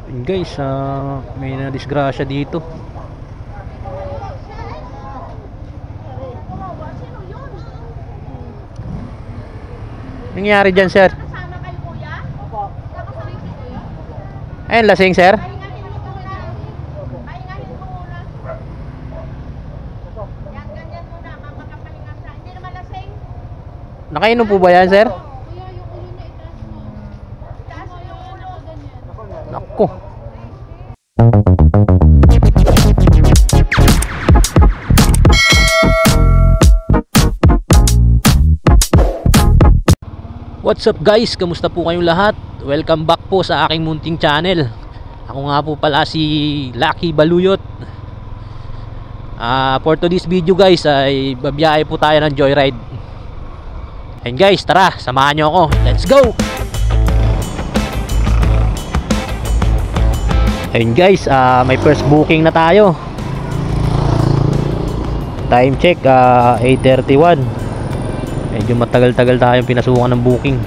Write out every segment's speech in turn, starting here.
Yun guys, may na-disgrasya dito. Nangyari dyan, sir? Ayun, lasing, sir? Nakainom po ba yan, sir? Naku. What's up guys? Kamusta po kayong lahat? Welcome back po sa aking munting channel. Ako nga po pala si Lucky Baluyot. For today's video guys ay babiyahe po tayo ng joyride. And guys, tara, samahan nyo ako. Let's go! And guys, may first booking na tayo. Time check, 8:31. Medyo matagal-tagal tayong pinasukan ng booking.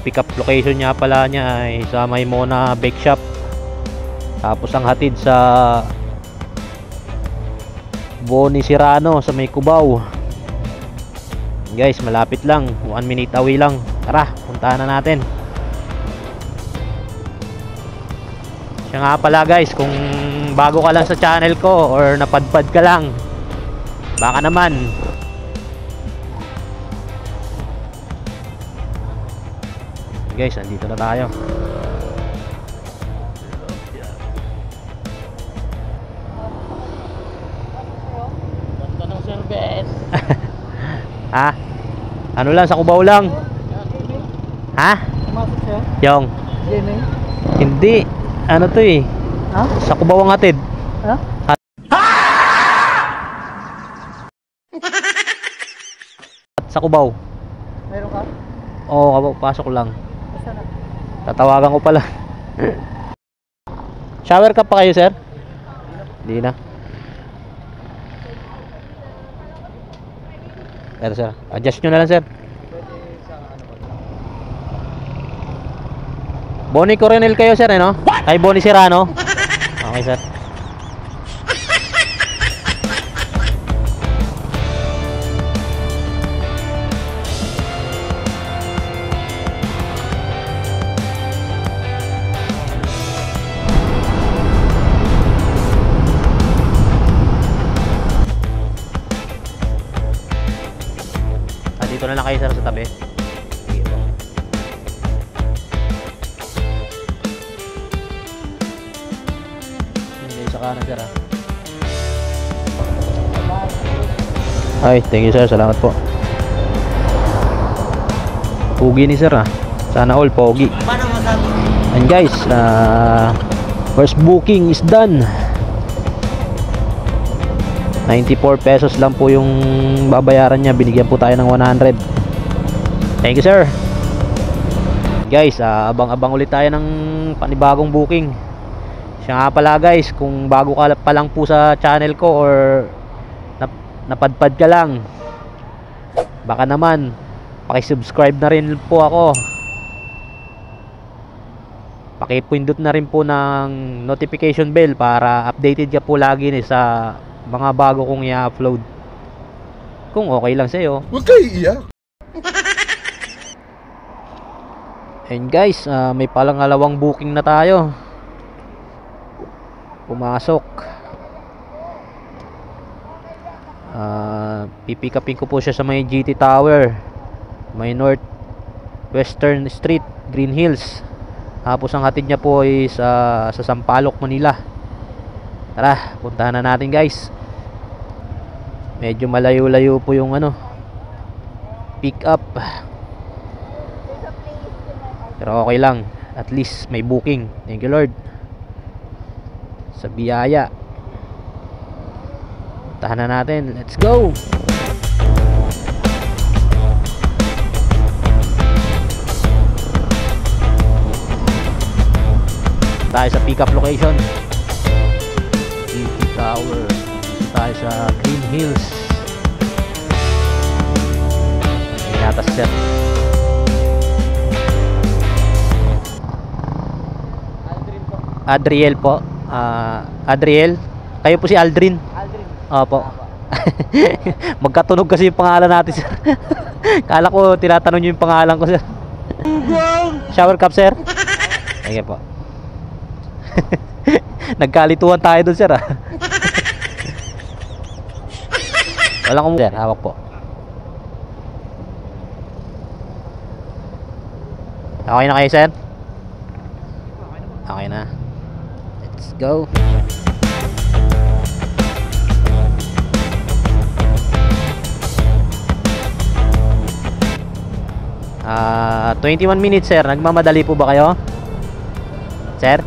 Pick up location niya pala niya ay sa Maymona Bake Shop. Tapos ang hatid sa Boni Serrano sa may Cubao. Guys, malapit lang, 1 minute away lang. Tara, puntahan na natin. Siya nga pala guys, kung bago ka lang sa channel ko or napadpad ka lang, baka naman guys, andito na tayo. Ganda ng service. Ha? Ano lang, sa Cubao lang. Ha? Pumasok siya? Yung hindi, ano to eh, Ha? sa Cubao ang hatid. Ha? Sa Cubao. Meron ka? Oo, pasok lang. Basta na. Tatawagan ko pala. Shower ka pa kayo, sir? Hindi na. Pero sir, adjust nyo na lang, sir. Boni Coronel kayo, sir, eh, no? Ay, Boni Serrano. Okay, sir. Dito na lang kayo, sir, sa tabi. Sige po. Hindi sa kanan, sir, ha? Ay, thank you, sir. Salamat po. Pogi ni sir, ha? Sana all pogi. And guys, first booking is done. 94 pesos lang po yung babayaran niya. Binigyan po tayo ng 100. Thank you, sir. Guys, abang-abang ulit tayo ng panibagong booking. Siya nga pala guys, kung bago ka pa lang po sa channel ko or napadpad ka lang, baka naman paki-subscribe na rin po ako. Paki-pindot na rin po ng notification bell para updated ka po lagi sa mga bago kong i-upload. Kung okay lang sa'yo. Huwag kayo iiyak. And guys, may palangalawang booking na tayo. Pumasok. Pipikapin ko po siya sa may GT Tower, may North Western Street, Green Hills. Tapos ang hatid niya po ay sa Sampaloc, Manila. Tara, puntahan na natin guys. Medyo malayo-layo po yung pick up. Pero okay lang, at least may booking. Thank you Lord sa biyaya. Puntahan na natin. Let's go. Tayo sa pick up location, GT Tower. Tayo sa Green Hills. Inatas sir. Adriel po. Adriel. Kayo po si Aldrin. Aldrin. Opo. Magkatunog kasi yung pangalan natin, sir. Kala ko tinatanong niyo yung pangalan ko, sir. Shower cup, sir. Sige po. Nagkalituhan tayo doon, sir. Wala kong, sir. Hawak po. Okay na kayo, sir? Okay na. Let's go. 21 minutes, sir. Nagmamadali po ba kayo? Sir?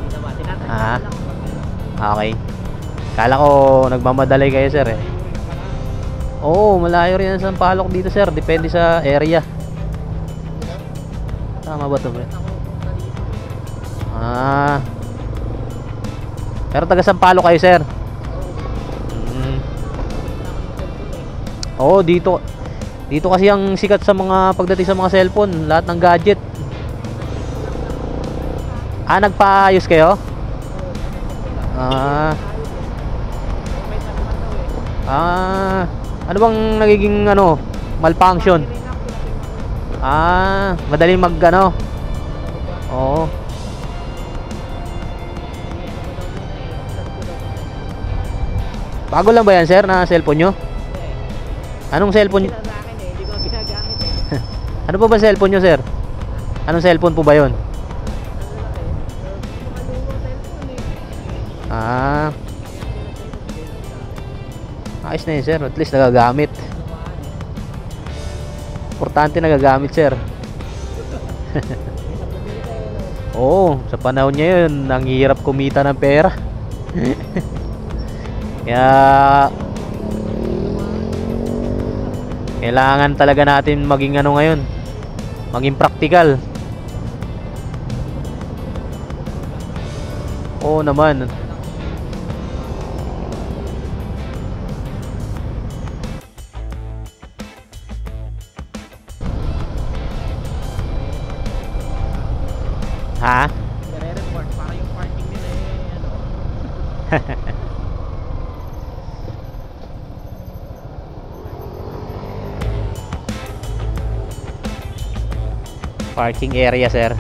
Okay. Kala ko nagmamadali kayo, sir, eh. Oo, malayo rin ang Sampaloc dito, sir. Depende sa area. Tama ba ito, pre? Pero taga Sampaloc kayo, sir. Oo, dito kasi ang sikat sa mga pagdating sa mga cellphone, lahat ng gadget. Nagpaayos kayo? Ano bang nagiging malfunction? Madaling Oo. Bago lang ba yan, sir, na cellphone nyo? Anong cellphone? Hindi ko ginagamit eh. Ano po ba cellphone nyo, sir? Anong cellphone po ba yun? Ayos na yun, sir. At least nagagamit. Importante nagagamit, sir. Oo, sa panahon niya yun, ang hirap kumita ng pera. Kaya kailangan talaga natin maging ngayon, maging practical. Oo naman. Ha? Nire-report para yung parking nila Parking area, sir.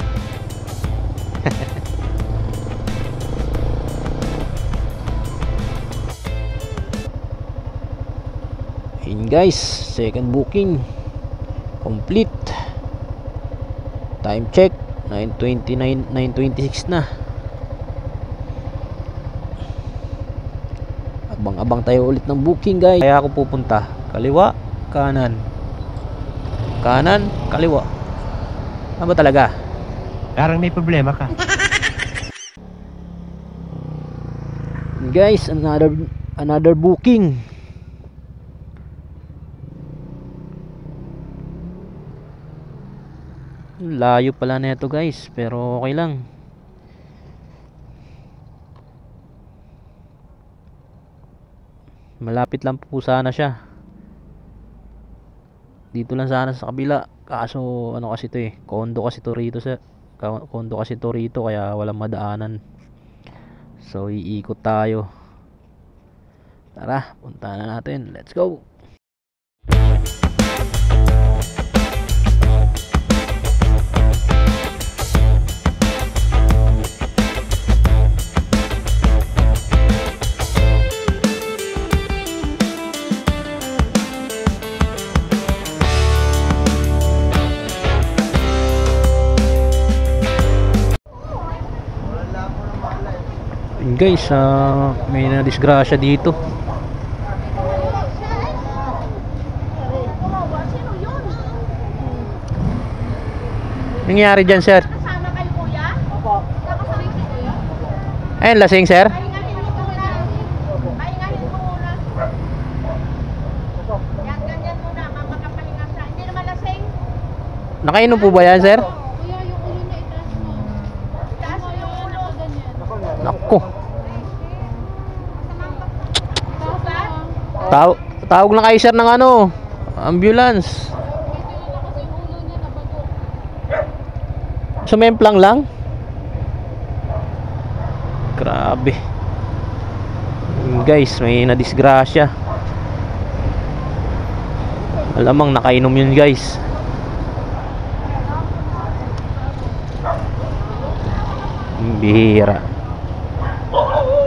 Yun, guys, second booking complete. Time check 9:29, 9:26 na. Abang-abang tayo ulit ng booking, guys. Kaya ako pupunta kaliwa, kanan, kanan, kaliwa. Ano ba talaga? Parang may problema ka. Guys, another booking. Layo pala na ito, guys, pero okay lang. Malapit lang po sana siya. Dito lang sana sa kabila. Kaso kasi ito eh, condo kasi to rito, kaya walang madaanan. So iikot tayo. Tara, punta na natin. Let's go. Guys, may na-disgrasya dito. Nangyari dyan, sir? Kasama kayo, kuya? Opo. Nakasabay si kuya? Ayun, lasing, sir? Pahingahin mo muna. Pahingahin mo muna. Yan, ganyan muna. Makapahinga siya. Hindi naman lasing. Nakainom po ba yan, sir? Kuya, yung ulo niya itaas mo. Itaas mo yung ulo. Naku. Sugat? Tawag lang kayo, sir, ng ambulance. Sumemplang lang. Grabe. Guys, may nadisgrasya. Alamang nakainom yun guys. Bihira.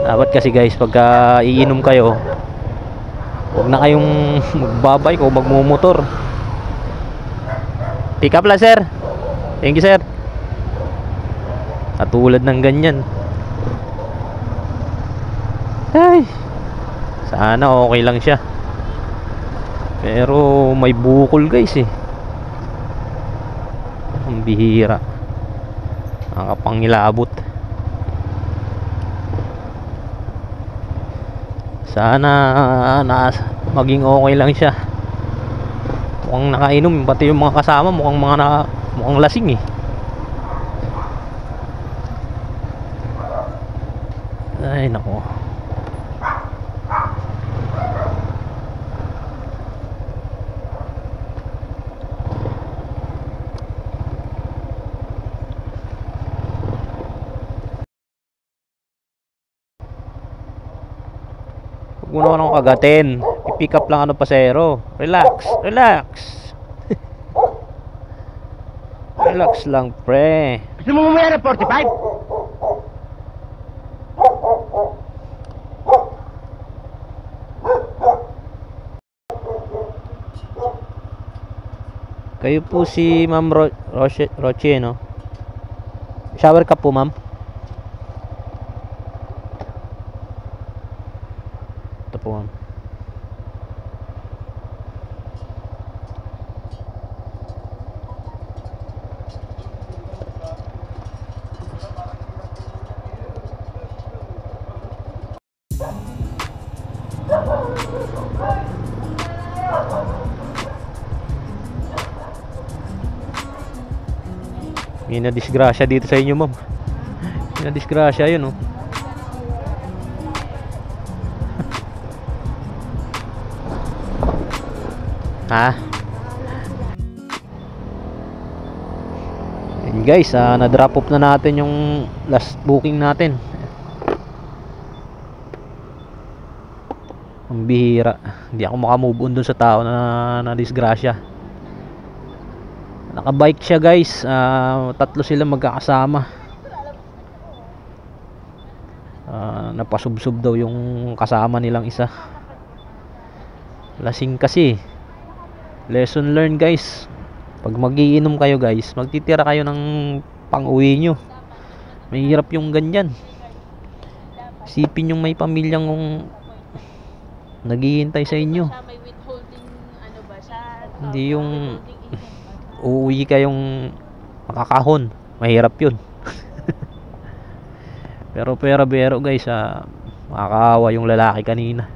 Dapat kasi guys, pagka iinom kayo, huwag na kayong magbabike o magmumotor. Pick up lang sir. Thank you sir. Katulad ng ganyan. Ay, sana okay lang siya. Pero may bukol guys eh. Ang bihira. Nakapangilabot. Sana maging okay lang siya. Mukhang nakainom, pati yung mga kasama mukhang lasing eh. Ay nako. Huwag mo naman akong kagatin. I-pick up lang ano pasero. Relax, relax. Relax lang pre. Gusto mo mamaya ng 45? Kayo po si Ma'am Roche, no? Shower ka po, ma'am? Ito po, ma'am. May nadisgrasya dito sa inyo, ma'am. May nadisgrasya yun, oh. Ha? And guys, na-drop off na natin yung last booking natin. Ang bihira. Hindi ako makamove on dun sa tao na nadisgrasya. Nakabike siya guys. Tatlo sila magkakasama. Napasubsob daw yung kasama nilang isa. Lasing kasi. Lesson learned guys. Pag magiinom kayo guys, magtitira kayo ng pang-uwi nyo. Mahirap yung ganyan. Isipin yung may pamilyang naghihintay sa inyo. May withholding ano ba siya? Hindi yung uuwi kayong makakahon. Mahirap yun. Pero guys, makakaawa yung lalaki kanina.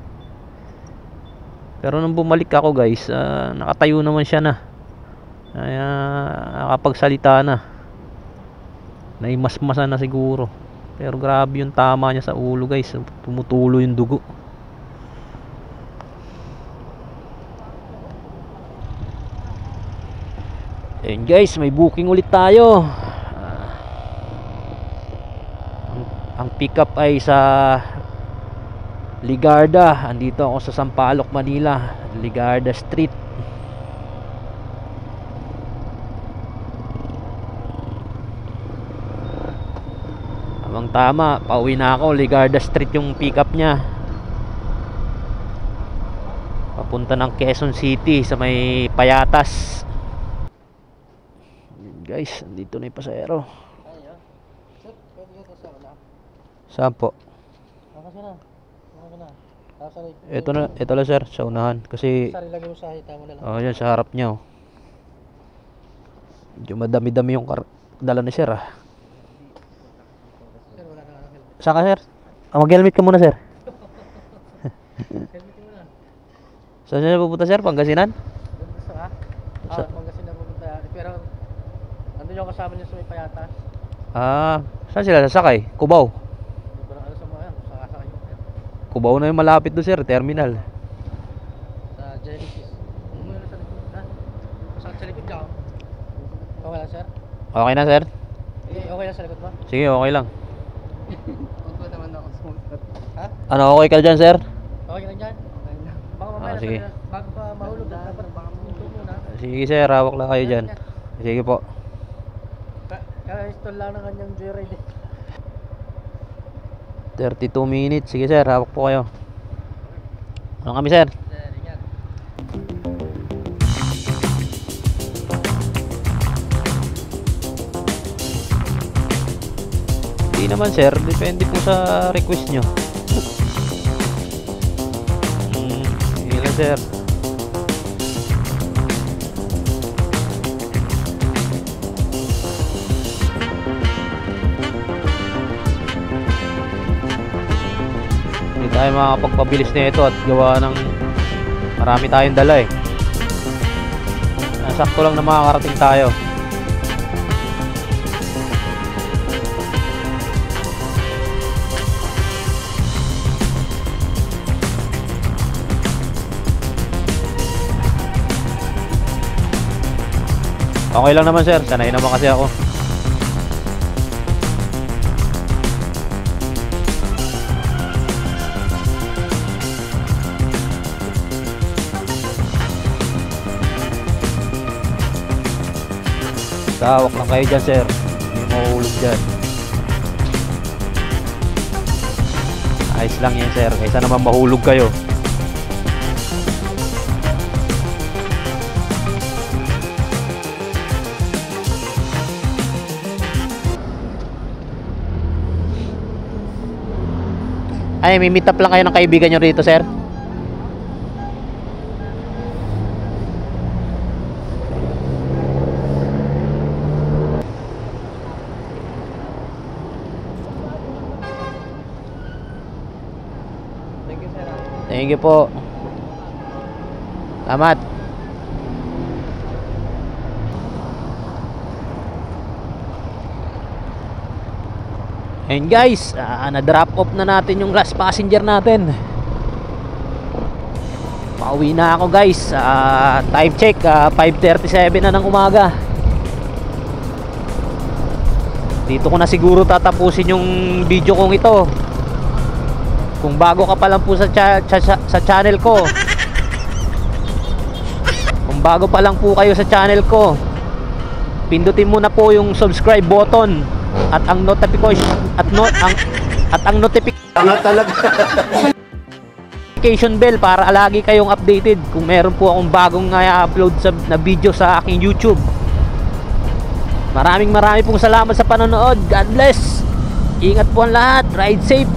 Pero nung bumalik ako guys, nakatayo naman siya na. Nakapagsalita na. Naimasmasa na siguro. Pero grabe yung tama niya sa ulo guys. Tumutulo yung dugo. And guys, may booking ulit tayo. Ang pick up ay sa Ligarda. Andito ako sa Sampaloc, Manila. Ligarda Street. Tamang tama, pauwi na ako. Ligarda Street yung pick up niya. Papunta ng Quezon City sa may Payatas. Guys, andito na yung pasahero. Saan po? Ito na sir, sa unahan. Kasi oh, yan sa harap niya, oh. Medyo madami-dami yung dala ni sir, ah. Saan ka sir? Mag-helmet ka muna sir. Saan siya pupunta sir? Pangasinan? Pangasinan pupunta. Pero andun yung kasama niya sa may Payatas. Saan sila sasakay? Cubao? Cubao na yung malapit doon sir, terminal. Sa Genesis. Umuwi na sa likod. Sa likod dyan. Okay lang sir? Okay na sir? Okay lang sa likod mo? Sige, okay lang. Huwag ko naman ako sumunod. Ha? Ano, okay ka dyan, sir? Okay lang dyan? Okay lang. Baka mamaya Ah, sige. bago pa mahulog, dapat baka punto muna. Sige, sir. Hawak lang kayo dyan. Sige po. Kaya install lang ng kanyang joyride. 32 minutes. Sige, sir. Hawak po kayo. Ano kami, sir? Sir, ingat. Hindi naman, sir. Depende po sa request nyo. Sige lang, sir. Hindi tayo makakapagpabilis na ito at gawa ng marami tayong dala eh. Sakto lang na makakarating tayo. Okay lang naman, sir. Sanay naman kasi ako. Tawak lang kayo dyan, sir. Hindi mahuhulog dyan. Ayos lang yan, sir. Kaysa naman mahulog kayo. Ay, may meet up lang kayo ng kaibigan nyo rito, sir? Thank you, sir. Thank you po. Salamat. Ayun guys, na-drop off na natin yung last passenger natin. Pauwi na ako guys. Time check, 5:37 na ng umaga. Dito ko na siguro tatapusin yung video kong ito. Kung bago ka pa lang po sa channel ko, kung bago pa lang po kayo sa channel ko, pindutin mo na po yung subscribe button at ang notification notification bell para lagi kayong updated kung meron po akong bagong i-upload na video sa aking YouTube. Maraming pong salamat sa panonood. God bless. Ingat po ang lahat. Ride safe.